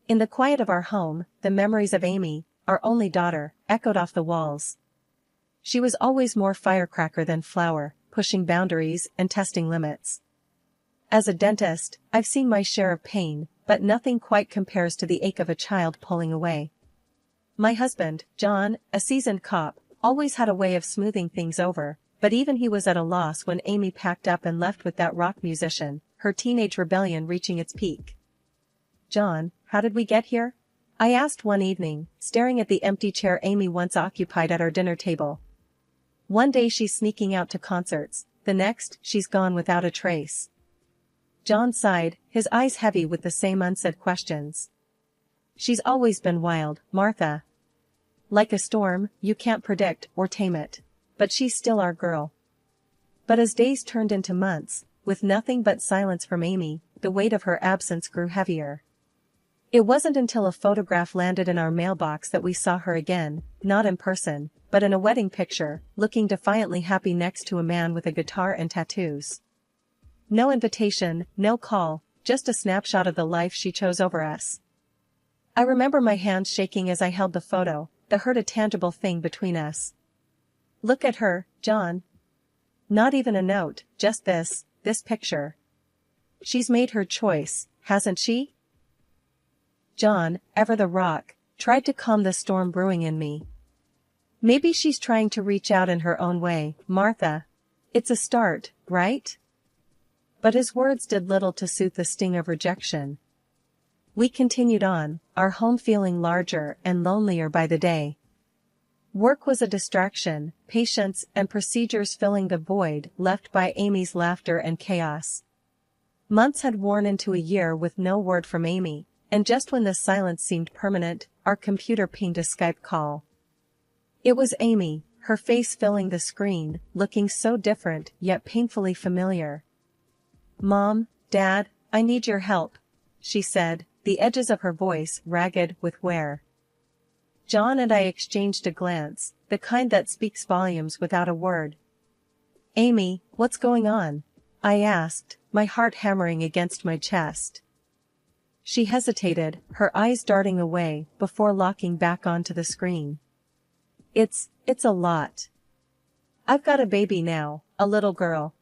In the quiet of our home, the memories of Amy, our only daughter, echoed off the walls. She was always more firecracker than flower, pushing boundaries and testing limits. As a dentist, I've seen my share of pain, but nothing quite compares to the ache of a child pulling away. My husband, John, a seasoned cop, always had a way of smoothing things over, but even he was at a loss when Amy packed up and left with that rock musician, her teenage rebellion reaching its peak. "John, how did we get here?" I asked one evening, staring at the empty chair Amy once occupied at our dinner table. One day she's sneaking out to concerts, the next, she's gone without a trace. John sighed, his eyes heavy with the same unsaid questions. "She's always been wild, Martha. Like a storm, you can't predict or tame it. But she's still our girl." But as days turned into months, with nothing but silence from Amy, the weight of her absence grew heavier. It wasn't until a photograph landed in our mailbox that we saw her again, not in person, but in a wedding picture, looking defiantly happy next to a man with a guitar and tattoos. No invitation, no call, just a snapshot of the life she chose over us. I remember my hands shaking as I held the photo, the hurt a tangible thing between us. "Look at her, John." Not even a note, just this picture. "She's made her choice, hasn't she?" John, ever the rock, tried to calm the storm brewing in me. "Maybe she's trying to reach out in her own way, Martha. It's a start, right?" But his words did little to soothe the sting of rejection. We continued on, our home feeling larger and lonelier by the day. Work was a distraction, patients and procedures filling the void left by Amy's laughter and chaos. Months had worn into a year with no word from Amy, and just when the silence seemed permanent, our computer pinged a Skype call. It was Amy, her face filling the screen, looking so different yet painfully familiar. "Mom, Dad, I need your help," she said, the edges of her voice ragged with wear. John and I exchanged a glance, the kind that speaks volumes without a word. "Amy, what's going on?" I asked, my heart hammering against my chest. She hesitated, her eyes darting away before locking back onto the screen. It's a lot. I've got a baby now, a little girl.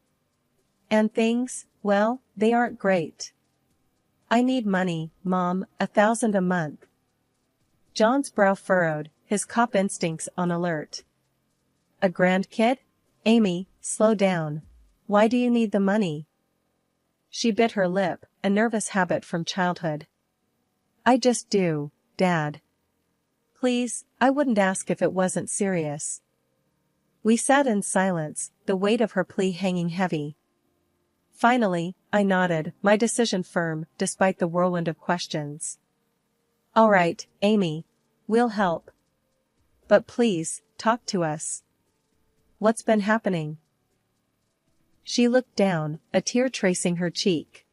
And things, well, they aren't great. I need money, Mom, $1,000 a month." John's brow furrowed, his cop instincts on alert. "A grandkid? Amy, slow down. Why do you need the money?" She bit her lip, a nervous habit from childhood. "I just do, Dad. Please, I wouldn't ask if it wasn't serious." We sat in silence, the weight of her plea hanging heavy. Finally, I nodded, my decision firm, despite the whirlwind of questions. "All right, Amy. We'll help. But please, talk to us. What's been happening?" She looked down, a tear tracing her cheek.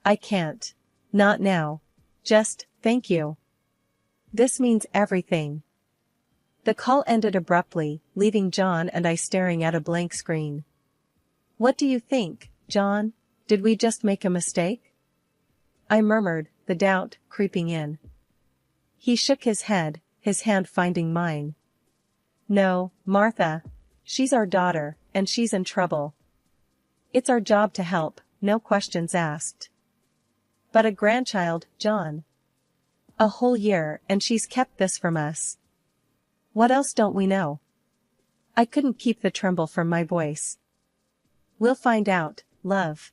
"I can't. Not now. Just, thank you. This means everything." The call ended abruptly, leaving John and I staring at a blank screen. "What do you think, John? Did we just make a mistake?" I murmured, the doubt creeping in. He shook his head, his hand finding mine. "No, Martha. She's our daughter, and she's in trouble. It's our job to help, no questions asked." "But a grandchild, John. A whole year and she's kept this from us. What else don't we know?" I couldn't keep the tremble from my voice. "We'll find out, love.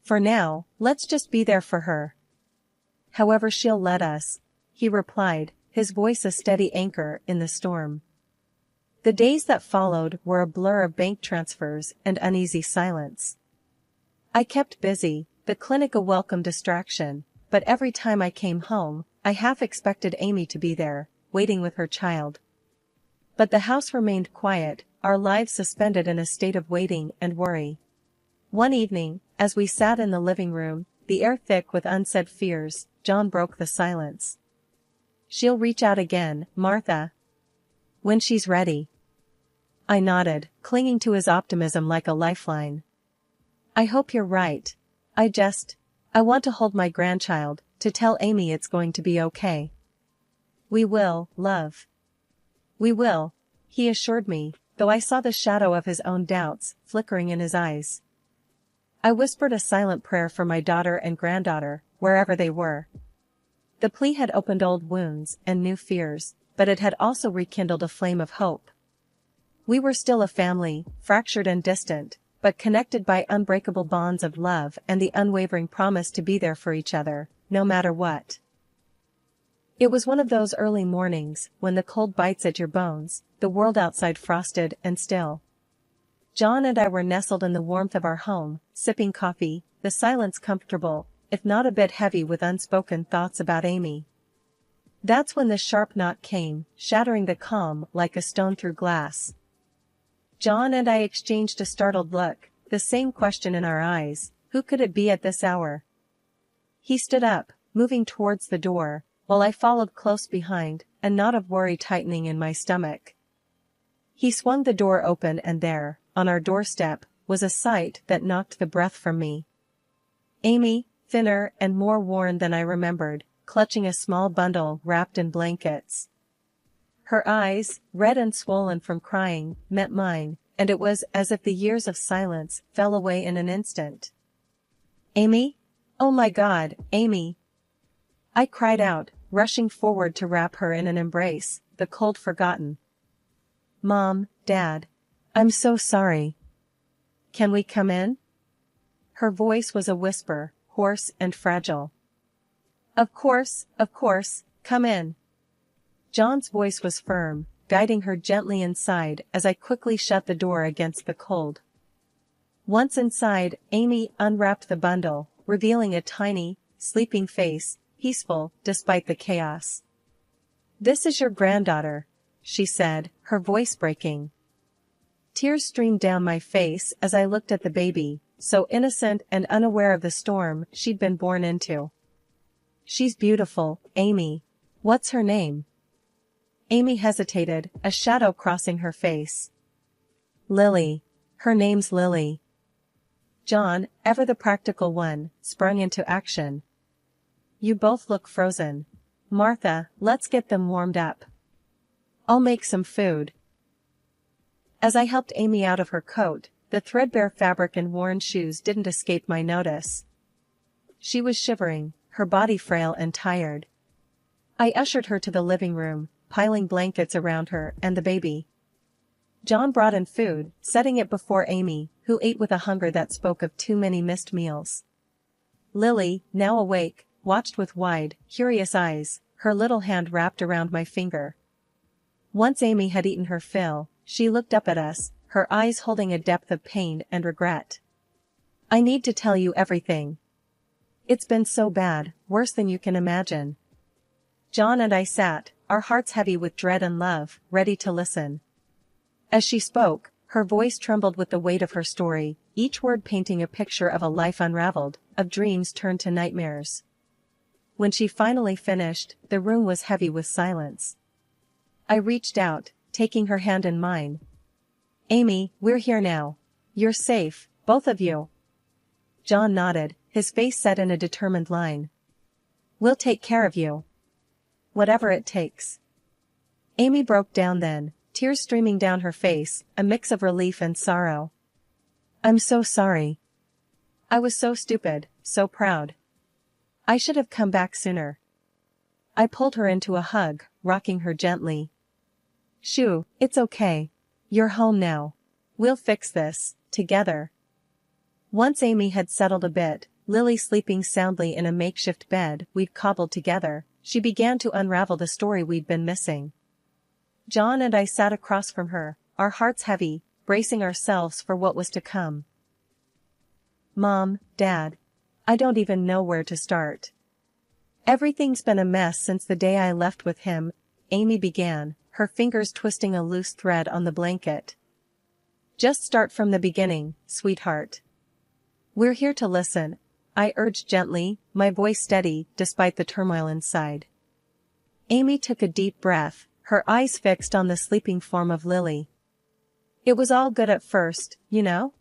For now, let's just be there for her. However she'll let us," he replied, his voice a steady anchor in the storm. The days that followed were a blur of bank transfers and uneasy silence. I kept busy, the clinic a welcome distraction, but every time I came home, I half expected Amy to be there, waiting with her child. But the house remained quiet, our lives suspended in a state of waiting and worry. One evening, as we sat in the living room, the air thick with unsaid fears, John broke the silence. "She'll reach out again, Martha. When she's ready." I nodded, clinging to his optimism like a lifeline. "I hope you're right. I want to hold my grandchild, to tell Amy it's going to be okay. We will, love. We will, he assured me, though I saw the shadow of his own doubts flickering in his eyes. I whispered a silent prayer for my daughter and granddaughter, wherever they were. The plea had opened old wounds and new fears, but it had also rekindled a flame of hope. We were still a family, fractured and distant, but connected by unbreakable bonds of love and the unwavering promise to be there for each other, no matter what. It was one of those early mornings when the cold bites at your bones, the world outside frosted and still. John and I were nestled in the warmth of our home, sipping coffee, the silence comfortable, if not a bit heavy with unspoken thoughts about Amy. That's when the sharp knock came, shattering the calm like a stone through glass. John and I exchanged a startled look, the same question in our eyes: who could it be at this hour? He stood up, moving towards the door, while I followed close behind, a knot of worry tightening in my stomach. He swung the door open and there, on our doorstep, was a sight that knocked the breath from me. Amy, thinner and more worn than I remembered, clutching a small bundle wrapped in blankets. Her eyes, red and swollen from crying, met mine, and it was as if the years of silence fell away in an instant. Amy? Oh my God, Amy! I cried out, rushing forward to wrap her in an embrace, the cold forgotten. Mom, Dad. I'm so sorry. Can we come in? Her voice was a whisper, hoarse and fragile. Of course, come in. John's voice was firm, guiding her gently inside as I quickly shut the door against the cold. Once inside, Amy unwrapped the bundle, revealing a tiny, sleeping face, peaceful despite the chaos. This is your granddaughter, she said, her voice breaking. Tears streamed down my face as I looked at the baby, so innocent and unaware of the storm she'd been born into. She's beautiful, Amy. What's her name? Amy hesitated, a shadow crossing her face. Lily. Her name's Lily. John, ever the practical one, sprung into action. You both look frozen. Martha, let's get them warmed up. I'll make some food. As I helped Amy out of her coat, the threadbare fabric and worn shoes didn't escape my notice. She was shivering, her body frail and tired. I ushered her to the living room, piling blankets around her and the baby. John brought in food, setting it before Amy, who ate with a hunger that spoke of too many missed meals. Lily, now awake, watched with wide, curious eyes, her little hand wrapped around my finger. Once Amy had eaten her fill, she looked up at us, her eyes holding a depth of pain and regret. I need to tell you everything. It's been so bad, worse than you can imagine. John and I sat, our hearts heavy with dread and love, ready to listen. As she spoke, her voice trembled with the weight of her story, each word painting a picture of a life unraveled, of dreams turned to nightmares. When she finally finished, the room was heavy with silence. I reached out, taking her hand in mine. Amy, we're here now. You're safe, both of you. John nodded, his face set in a determined line. We'll take care of you. Whatever it takes. Amy broke down then, tears streaming down her face, a mix of relief and sorrow. I'm so sorry. I was so stupid, so proud. I should have come back sooner. I pulled her into a hug, rocking her gently. Shoo, it's okay. You're home now. We'll fix this, together. Once Amy had settled a bit, Lily sleeping soundly in a makeshift bed we'd cobbled together, she began to unravel the story we'd been missing. John and I sat across from her, our hearts heavy, bracing ourselves for what was to come. Mom, Dad. I don't even know where to start. Everything's been a mess since the day I left with him, Amy began, her fingers twisting a loose thread on the blanket. Just start from the beginning, sweetheart. We're here to listen, I urged gently, my voice steady despite the turmoil inside. Amy took a deep breath, her eyes fixed on the sleeping form of Lily. It was all good at first, you know?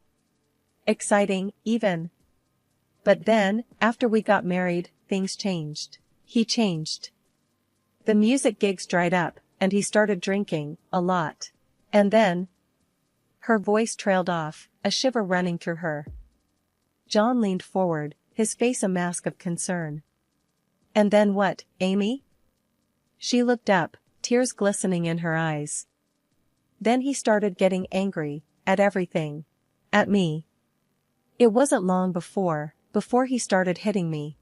Exciting, even. But then, after we got married, things changed. He changed. The music gigs dried up, and he started drinking, a lot. And then, her voice trailed off, a shiver running through her. John leaned forward, his face a mask of concern. And then what, Amy? She looked up, tears glistening in her eyes. Then he started getting angry, at everything. At me. It wasn't long before he started hitting me.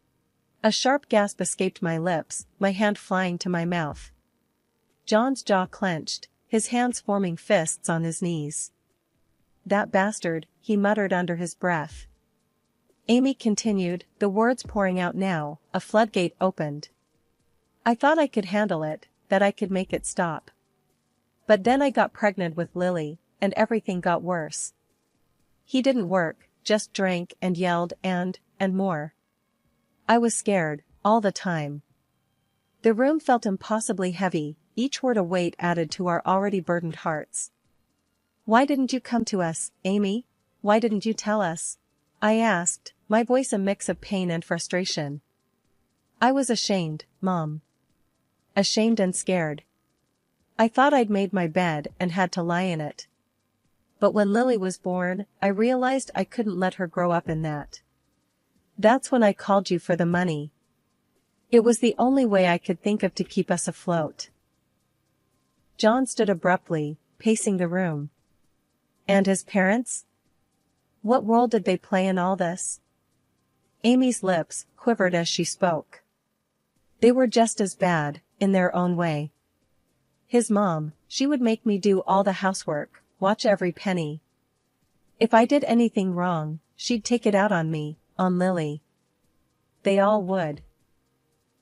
A sharp gasp escaped my lips, my hand flying to my mouth. John's jaw clenched, his hands forming fists on his knees. That bastard, he muttered under his breath. Amy continued, the words pouring out now, a floodgate opened. I thought I could handle it, that I could make it stop. But then I got pregnant with Lily, and everything got worse. He didn't work, just drank and yelled and more. I was scared, all the time. The room felt impossibly heavy, each word a weight added to our already burdened hearts. Why didn't you come to us, Amy? Why didn't you tell us? I asked, my voice a mix of pain and frustration. I was ashamed, Mom. Ashamed and scared. I thought I'd made my bed and had to lie in it. But when Lily was born, I realized I couldn't let her grow up in that. That's when I called you for the money. It was the only way I could think of to keep us afloat. John stood abruptly, pacing the room. And his parents? What role did they play in all this? Amy's lips quivered as she spoke. They were just as bad, in their own way. His mom, she would make me do all the housework, watch every penny. If I did anything wrong, she'd take it out on me, on Lily. They all would.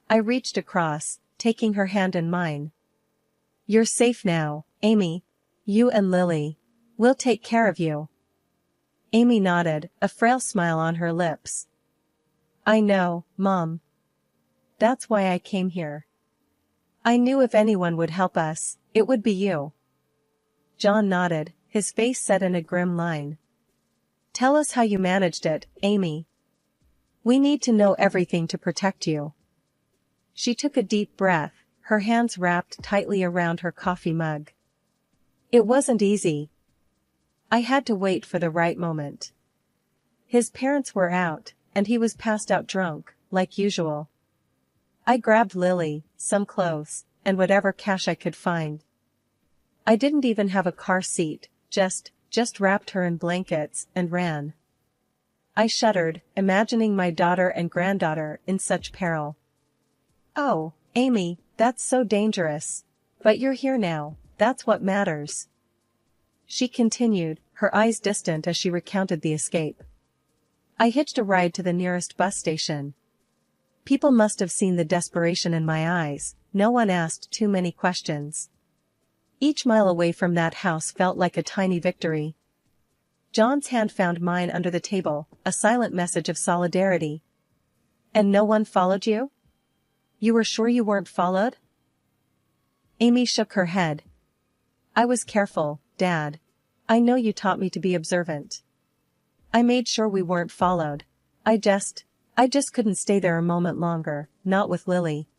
I reached across, taking her hand in mine. You're safe now, Amy. You and Lily. We'll take care of you. Amy nodded, a frail smile on her lips. I know, Mom. That's why I came here. I knew if anyone would help us, it would be you. John nodded, his face set in a grim line. Tell us how you managed it, Amy. We need to know everything to protect you. She took a deep breath, her hands wrapped tightly around her coffee mug. It wasn't easy. I had to wait for the right moment. His parents were out, and he was passed out drunk, like usual. I grabbed Lily, some clothes, and whatever cash I could find. I didn't even have a car seat, just wrapped her in blankets and ran. I shuddered, imagining my daughter and granddaughter in such peril. Oh, Amy, that's so dangerous. But you're here now, that's what matters. She continued, her eyes distant as she recounted the escape. I hitched a ride to the nearest bus station. People must have seen the desperation in my eyes, no one asked too many questions. Each mile away from that house felt like a tiny victory. John's hand found mine under the table, a silent message of solidarity. And no one followed you? You were sure you weren't followed? Amy shook her head. I was careful, Dad. I know you taught me to be observant. I made sure we weren't followed. I just couldn't stay there a moment longer, not with Lily.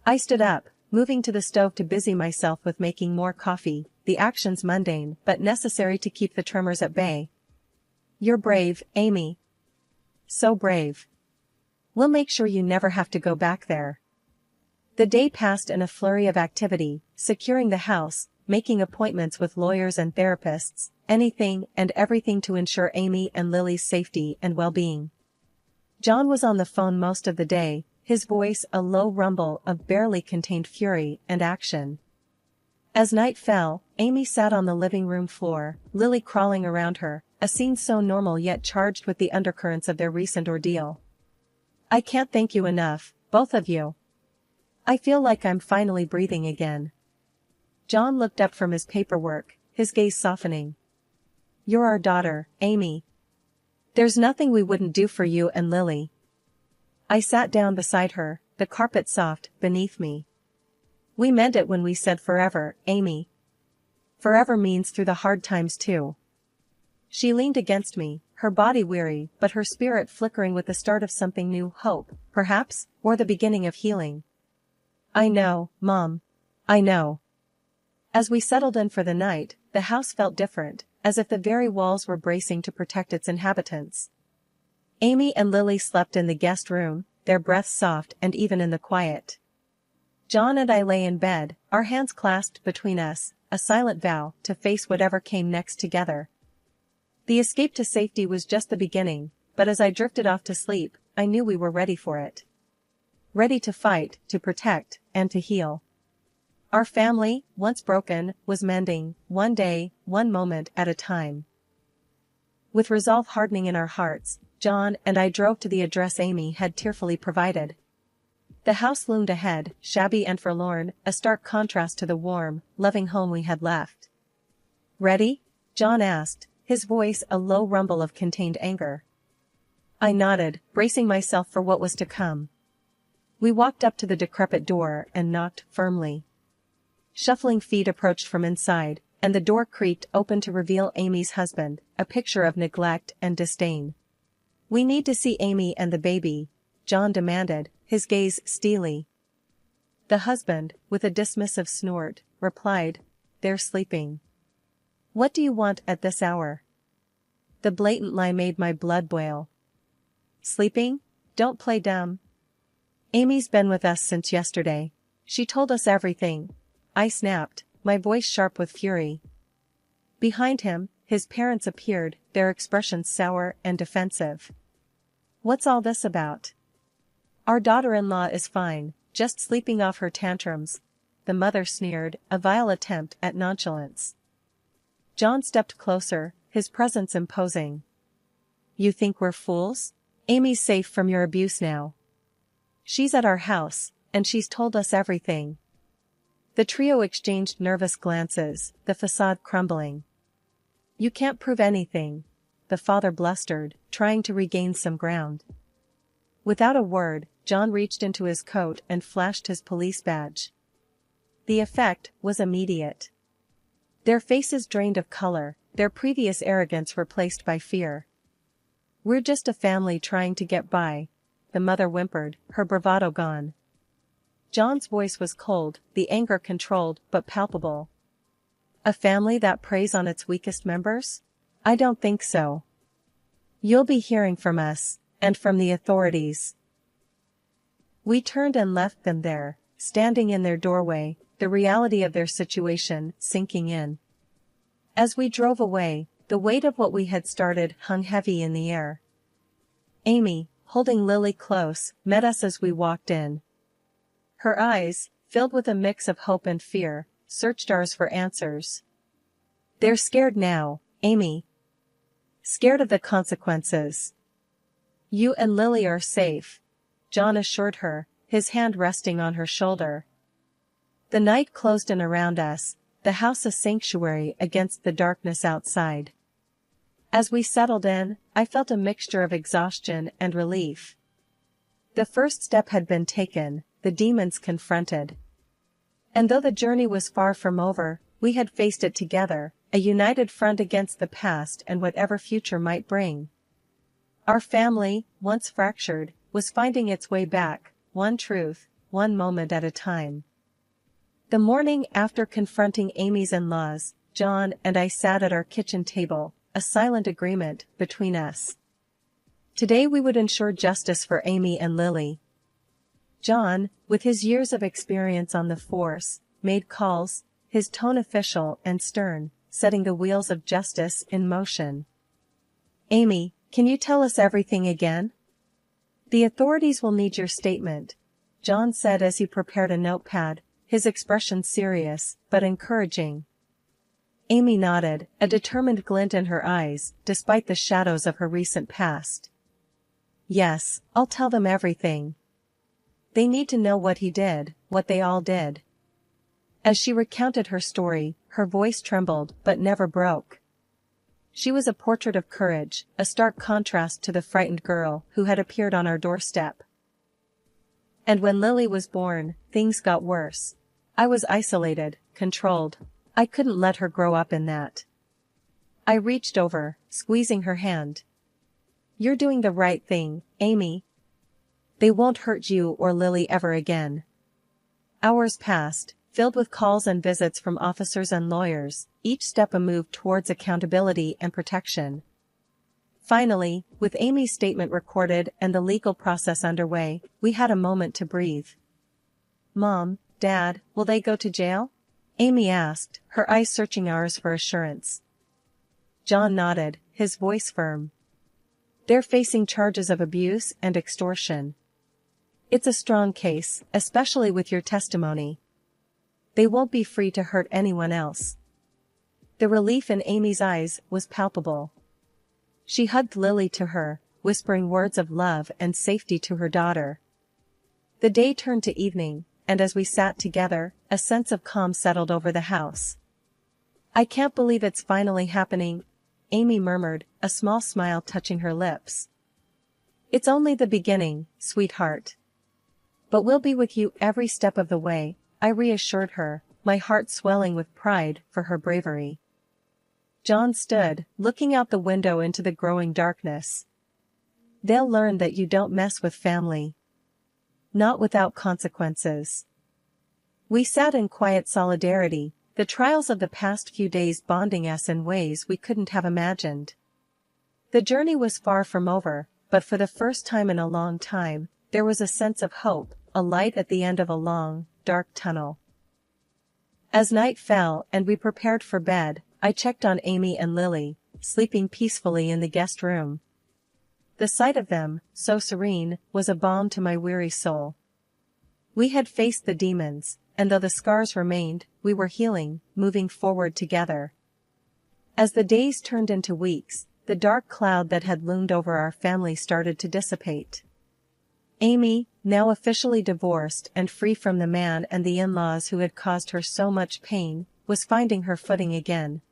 I stood up, moving to the stove to busy myself with making more coffee, the actions mundane but necessary to keep the tremors at bay. You're brave, Amy. So brave. We'll make sure you never have to go back there. The day passed in a flurry of activity, securing the house, making appointments with lawyers and therapists, anything and everything to ensure Amy and Lily's safety and well-being. John was on the phone most of the day, his voice a low rumble of barely contained fury and action. As night fell, Amy sat on the living room floor, Lily crawling around her, a scene so normal yet charged with the undercurrents of their recent ordeal. I can't thank you enough, both of you. I feel like I'm finally breathing again. John looked up from his paperwork, his gaze softening. You're our daughter, Amy. There's nothing we wouldn't do for you and Lily. I sat down beside her, the carpet soft beneath me. We meant it when we said forever, Amy. Forever means through the hard times too. She leaned against me, her body weary but her spirit flickering with the start of something new, hope, perhaps, or the beginning of healing. I know, Mom. I know. As we settled in for the night, the house felt different, as if the very walls were bracing to protect its inhabitants. Amy and Lily slept in the guest room, their breaths soft and even in the quiet. John and I lay in bed, our hands clasped between us, a silent vow to face whatever came next together. The escape to safety was just the beginning, but as I drifted off to sleep, I knew we were ready for it. Ready to fight, to protect, and to heal. Our family, once broken, was mending, one day, one moment at a time. With resolve hardening in our hearts, John and I drove to the address Amy had tearfully provided. The house loomed ahead, shabby and forlorn, a stark contrast to the warm, loving home we had left. "Ready?" John asked, his voice a low rumble of contained anger. I nodded, bracing myself for what was to come. We walked up to the decrepit door and knocked firmly. Shuffling feet approached from inside, and the door creaked open to reveal Amy's husband, a picture of neglect and disdain. "We need to see Amy and the baby," John demanded, his gaze steely. The husband, with a dismissive snort, replied, "They're sleeping." "What do you want at this hour?" The blatant lie made my blood boil. "Sleeping? Don't play dumb. Amy's been with us since yesterday. She told us everything," I snapped, my voice sharp with fury. Behind him, his parents appeared, their expressions sour and defensive. "What's all this about?" "Our daughter-in-law is fine, just sleeping off her tantrums," the mother sneered, a vile attempt at nonchalance. John stepped closer, his presence imposing. "You think we're fools? Amy's safe from your abuse now. She's at our house, and she's told us everything." The trio exchanged nervous glances, the facade crumbling. "You can't prove anything," the father blustered, trying to regain some ground. Without a word, John reached into his coat and flashed his police badge. The effect was immediate. Their faces drained of color, their previous arrogance replaced by fear. "We're just a family trying to get by," the mother whimpered, her bravado gone. John's voice was cold, the anger controlled but palpable. "A family that preys on its weakest members? I don't think so. You'll be hearing from us, and from the authorities." We turned and left them there, standing in their doorway, the reality of their situation sinking in. As we drove away, the weight of what we had started hung heavy in the air. Amy, holding Lily close, met us as we walked in. Her eyes, filled with a mix of hope and fear, searched ours for answers. "They're scared now, Amy. Scared of the consequences. You and Lily are safe," John assured her, his hand resting on her shoulder. The night closed in around us, the house a sanctuary against the darkness outside. As we settled in, I felt a mixture of exhaustion and relief. The first step had been taken, the demons confronted. And though the journey was far from over, we had faced it together, a united front against the past and whatever future might bring. Our family, once fractured, was finding its way back, one truth, one moment at a time. The morning after confronting Amy's in-laws, John and I sat at our kitchen table, a silent agreement between us. Today we would ensure justice for Amy and Lily. John, with his years of experience on the force, made calls, his tone official and stern, setting the wheels of justice in motion. "Amy, can you tell us everything again?" "The authorities will need your statement," John said as he prepared a notepad, his expression serious, but encouraging. Amy nodded, a determined glint in her eyes, despite the shadows of her recent past. "Yes, I'll tell them everything. They need to know what he did, what they all did." As she recounted her story, her voice trembled but never broke. She was a portrait of courage, a stark contrast to the frightened girl who had appeared on our doorstep. "And when Lily was born, things got worse. I was isolated, controlled. I couldn't let her grow up in that." I reached over, squeezing her hand. "You're doing the right thing, Amy. They won't hurt you or Lily ever again." Hours passed, filled with calls and visits from officers and lawyers, each step a move towards accountability and protection. Finally, with Amy's statement recorded and the legal process underway, we had a moment to breathe. "Mom, Dad, will they go to jail?" Amy asked, her eyes searching ours for assurance. John nodded, his voice firm. "They're facing charges of abuse and extortion. It's a strong case, especially with your testimony. They won't be free to hurt anyone else." The relief in Amy's eyes was palpable. She hugged Lily to her, whispering words of love and safety to her daughter. The day turned to evening, and as we sat together, a sense of calm settled over the house. "I can't believe it's finally happening," Amy murmured, a small smile touching her lips. "It's only the beginning, sweetheart. But we'll be with you every step of the way," I reassured her, my heart swelling with pride for her bravery. John stood, looking out the window into the growing darkness. "They'll learn that you don't mess with family. Not without consequences." We sat in quiet solidarity, the trials of the past few days bonding us in ways we couldn't have imagined. The journey was far from over, but for the first time in a long time, there was a sense of hope, a light at the end of a long, dark tunnel. As night fell and we prepared for bed, I checked on Amy and Lily, sleeping peacefully in the guest room. The sight of them, so serene, was a balm to my weary soul. We had faced the demons, and though the scars remained, we were healing, moving forward together. As the days turned into weeks, the dark cloud that had loomed over our family started to dissipate. Amy, now officially divorced and free from the man and the in-laws who had caused her so much pain, was finding her footing again.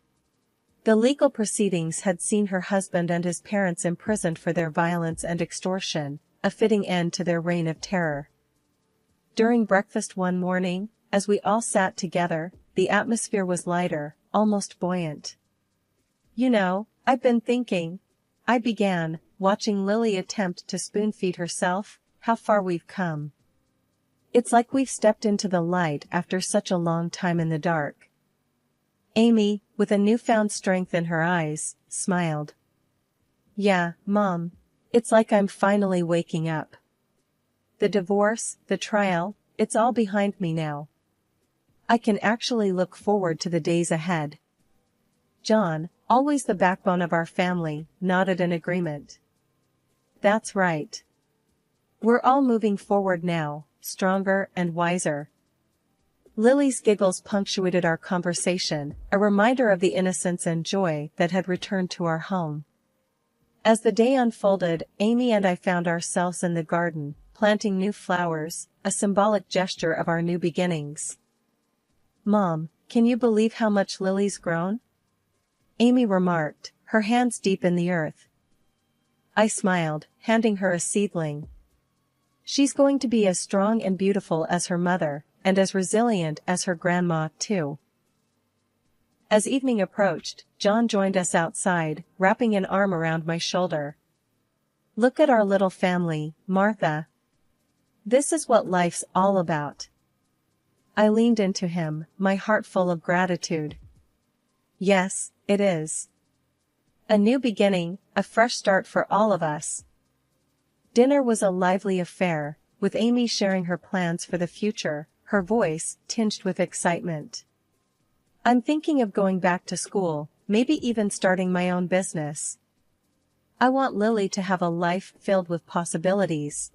The legal proceedings had seen her husband and his parents imprisoned for their violence and extortion, a fitting end to their reign of terror. During breakfast one morning, as we all sat together, the atmosphere was lighter, almost buoyant. "You know, I've been thinking," I began, watching Lily attempt to spoon-feed herself, "how far we've come. It's like we've stepped into the light after such a long time in the dark." Amy, with a newfound strength in her eyes, smiled. "Yeah, Mom. It's like I'm finally waking up. The divorce, the trial, it's all behind me now. I can actually look forward to the days ahead." John, always the backbone of our family, nodded in agreement. "That's right. We're all moving forward now, stronger and wiser." Lily's giggles punctuated our conversation, a reminder of the innocence and joy that had returned to our home. As the day unfolded, Amy and I found ourselves in the garden, planting new flowers, a symbolic gesture of our new beginnings. "Mom, can you believe how much Lily's grown?" Amy remarked, her hands deep in the earth. I smiled, handing her a seedling. "She's going to be as strong and beautiful as her mother, and as resilient as her grandma, too." As evening approached, John joined us outside, wrapping an arm around my shoulder. "Look at our little family, Martha. This is what life's all about." I leaned into him, my heart full of gratitude. "Yes, it is. A new beginning, a fresh start for all of us." Dinner was a lively affair, with Amy sharing her plans for the future, her voice tinged with excitement. "I'm thinking of going back to school, maybe even starting my own business. I want Lily to have a life filled with possibilities."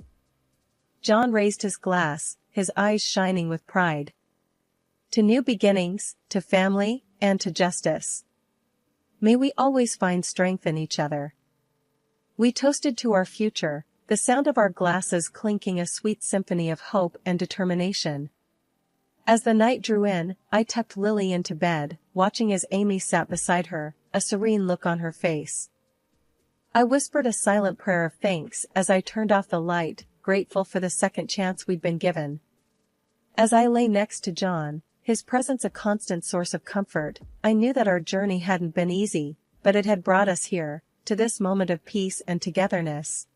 John raised his glass, his eyes shining with pride. "To new beginnings, to family, and to justice. May we always find strength in each other." We toasted to our future, the sound of our glasses clinking a sweet symphony of hope and determination. As the night drew in, I tucked Lily into bed, watching as Amy sat beside her, a serene look on her face. I whispered a silent prayer of thanks as I turned off the light, grateful for the second chance we'd been given. As I lay next to John, his presence a constant source of comfort, I knew that our journey hadn't been easy, but it had brought us here, to this moment of peace and togetherness.